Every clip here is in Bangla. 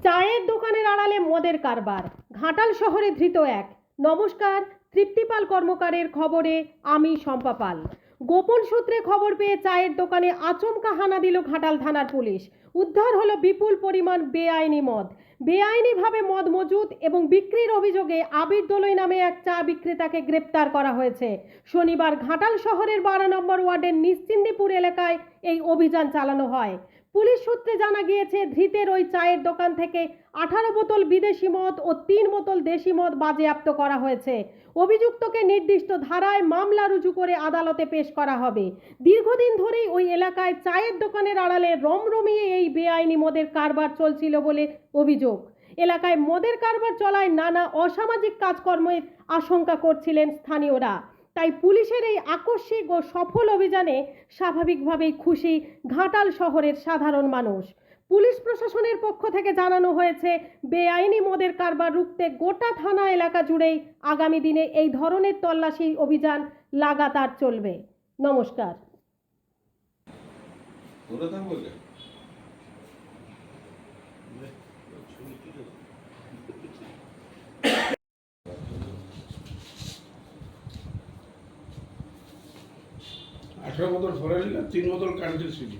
চায়ের দোকানের আড়ালে মদের কারবার, ঘাটাল শহরে ধৃত এক। নমস্কার, তৃপ্তিপাল কর্মকারের খবরে আমি শম্পা পাল। গোপন সূত্রে খবর পেয়ে চায়ের দোকানে আচমকা হানা দিল ঘাটাল থানার পুলিশ। উদ্ধার হলো বিপুল পরিমাণ বেআইনি মদ। বেআইনিভাবে মদ মজুত এবং বিক্রির অভিযোগে আবির দোলই নামে এক চা বিক্রেতাকে গ্রেপ্তার করা হয়েছে। শনিবার ঘাটাল শহরের 12 নম্বর ওয়ার্ডের নিশ্চিন্দিপুর এলাকায় এই অভিযান চালানো হয়। পুলিশ সূত্রে জানা গিয়েছে, ধৃতের ওই চায়ের দোকান থেকে 18 বোতল বিদেশি মদ ও 3 বোতল দেশি মদ বাজেয়াপ্ত করা হয়েছে। অভিযুক্তকে নির্দিষ্ট ধারায় মামলা রুজু করে আদালতে পেশ করা হবে। দীর্ঘদিন ধরেই ওই এলাকায় চায়ের দোকানের আড়ালে রমরমিয়ে এই বেআইনি মদের কারবার চলছিল বলে অভিযোগ। এলাকায় মদের কারবার চলায় নানা অসামাজিক কাজকর্মের আশঙ্কা করছিলেন স্থানীয়রা। তাই পুলিশের এই আকস্মিক ও সফল অভিযানে স্বাভাবিকভাবেই খুশি ঘাটাল শহরের সাধারণ মানুষ। পুলিশ প্রশাসনের পক্ষ থেকে জানানো হয়েছে, বেআইনি মদের কারবার রুখতে গোটা থানা এলাকা জুড়েই আগামী দিনে এই ধরনের তল্লাশি অভিযান লাগাতার চলবে। নমস্কার। আঠারো বোতল ফরারি না 3 বোতল কান্ট্রি সুইট।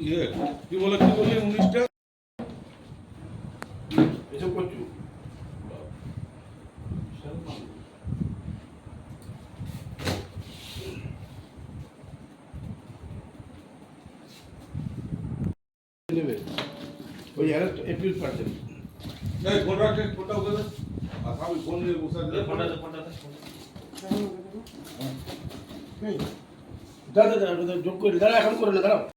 ইয়ে কি বলে 19টা এসব করছো। নেবে ওই অ্যারেস্ট এপ্রিল 1 এই ফোনটা ওকে দে। আর আমি ফোন নিয়ে বসে আছে। ফোনটা দাদা যোগ করে দাঁড়া, এখন করে না, দাঁড়াও।